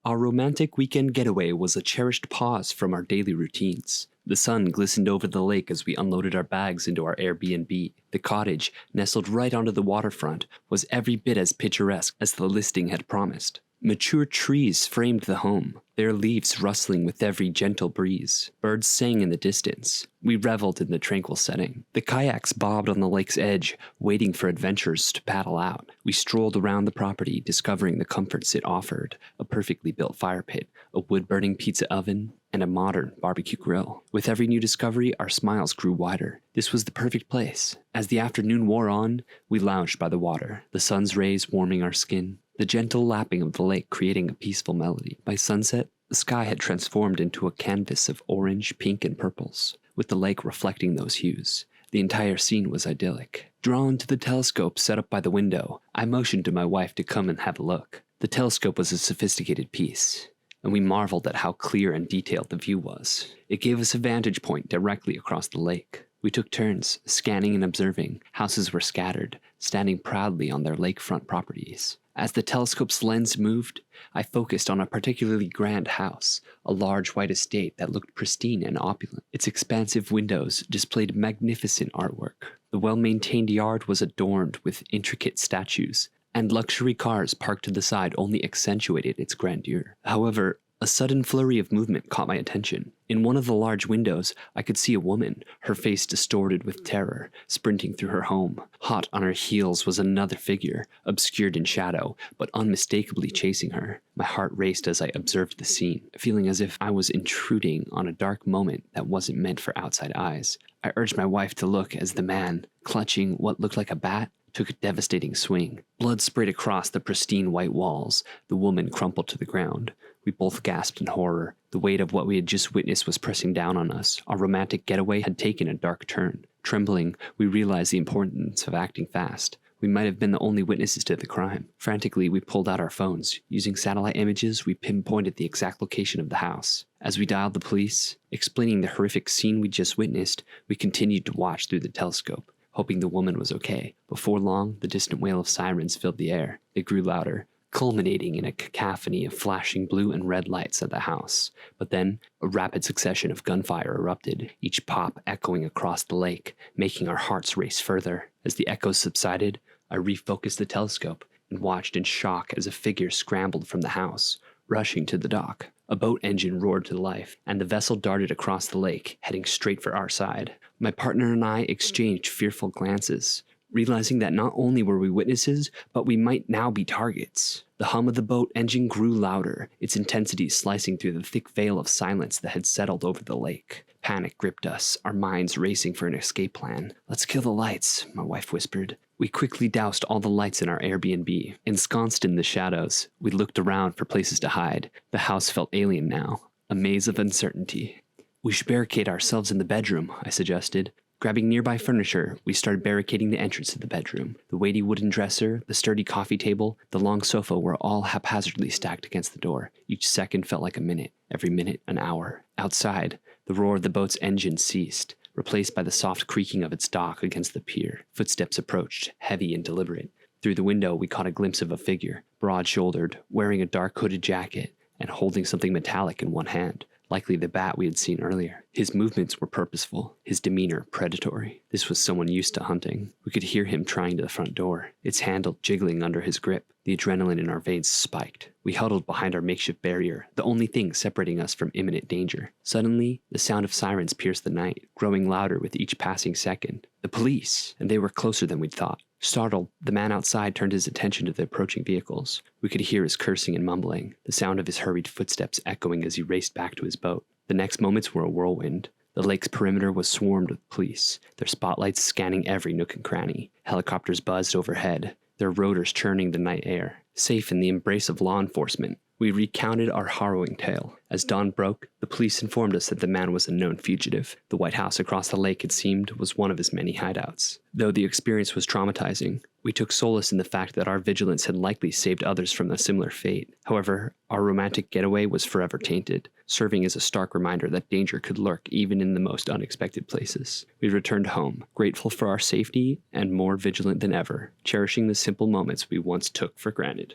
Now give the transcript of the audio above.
Our romantic weekend getaway was a cherished pause from our daily routines. The sun glistened over the lake as we unloaded our bags into our Airbnb. The cottage, nestled right onto the waterfront, was every bit as picturesque as the listing had promised. Mature trees framed the home, their leaves rustling with every gentle breeze. Birds sang in the distance. We reveled in the tranquil setting. The kayaks bobbed on the lake's edge, waiting for adventurers to paddle out. We strolled around the property, discovering the comforts it offered: a perfectly built fire pit, a wood-burning pizza oven, and a modern barbecue grill. With every new discovery, our smiles grew wider. This was the perfect place. As the afternoon wore on, we lounged by the water, the sun's rays warming our skin, the gentle lapping of the lake creating a peaceful melody. By sunset, the sky had transformed into a canvas of orange, pink, and purples, with the lake reflecting those hues. The entire scene was idyllic. Drawn to the telescope set up by the window, I motioned to my wife to come and have a look. The telescope was a sophisticated piece, and we marveled at how clear and detailed the view was. It gave us a vantage point directly across the lake. We took turns, scanning and observing. Houses were scattered, standing proudly on their lakefront properties. As the telescope's lens moved, I focused on a particularly grand house, a large white estate that looked pristine and opulent. Its expansive windows displayed magnificent artwork. The well-maintained yard was adorned with intricate statues, and luxury cars parked to the side only accentuated its grandeur. However, a sudden flurry of movement caught my attention. In one of the large windows, I could see a woman, her face distorted with terror, sprinting through her home. Hot on her heels was another figure, obscured in shadow, but unmistakably chasing her. My heart raced as I observed the scene, feeling as if I was intruding on a dark moment that wasn't meant for outside eyes. I urged my wife to look as the man, clutching what looked like a bat, took a devastating swing. Blood sprayed across the pristine white walls. The woman crumpled to the ground. We both gasped in horror. The weight of what we had just witnessed was pressing down on us. Our romantic getaway had taken a dark turn. Trembling, we realized the importance of acting fast. We might have been the only witnesses to the crime. Frantically, we pulled out our phones. Using satellite images, we pinpointed the exact location of the house. As we dialed the police, explaining the horrific scene we just witnessed, we continued to watch through the telescope, hoping the woman was okay. Before long, the distant wail of sirens filled the air. It grew louder, culminating in a cacophony of flashing blue and red lights at the house. But then, a rapid succession of gunfire erupted, each pop echoing across the lake, making our hearts race further. As the echoes subsided, I refocused the telescope and watched in shock as a figure scrambled from the house, rushing to the dock. A boat engine roared to life, and the vessel darted across the lake, heading straight for our side. My partner and I exchanged fearful glances, realizing that not only were we witnesses, but we might now be targets. The hum of the boat engine grew louder, its intensity slicing through the thick veil of silence that had settled over the lake. Panic gripped us, our minds racing for an escape plan. "Let's kill the lights," my wife whispered. We quickly doused all the lights in our Airbnb. Ensconced in the shadows, we looked around for places to hide. The house felt alien now, a maze of uncertainty. "We should barricade ourselves in the bedroom," I suggested. Grabbing nearby furniture, we started barricading the entrance to the bedroom. The weighty wooden dresser, the sturdy coffee table, the long sofa were all haphazardly stacked against the door. Each second felt like a minute, every minute an hour. Outside, the roar of the boat's engine ceased, replaced by the soft creaking of its dock against the pier. Footsteps approached, heavy and deliberate. Through the window, we caught a glimpse of a figure, broad-shouldered, wearing a dark hooded jacket, and holding something metallic in one hand, likely the bat we had seen earlier. His movements were purposeful, his demeanor predatory. This was someone used to hunting. We could hear him trying to the front door, its handle jiggling under his grip. The adrenaline in our veins spiked. We huddled behind our makeshift barrier, the only thing separating us from imminent danger. Suddenly, the sound of sirens pierced the night, growing louder with each passing second. The police! And they were closer than we'd thought. Startled, the man outside turned his attention to the approaching vehicles. We could hear his cursing and mumbling, the sound of his hurried footsteps echoing as he raced back to his boat. The next moments were a whirlwind. The lake's perimeter was swarmed with police, their spotlights scanning every nook and cranny. Helicopters buzzed overhead, their rotors churning the night air. Safe in the embrace of law enforcement, we recounted our harrowing tale. As dawn broke, the police informed us that the man was a known fugitive. The White House across the lake, it seemed, was one of his many hideouts. Though the experience was traumatizing, we took solace in the fact that our vigilance had likely saved others from a similar fate. However, our romantic getaway was forever tainted, serving as a stark reminder that danger could lurk even in the most unexpected places. We returned home, grateful for our safety and more vigilant than ever, cherishing the simple moments we once took for granted.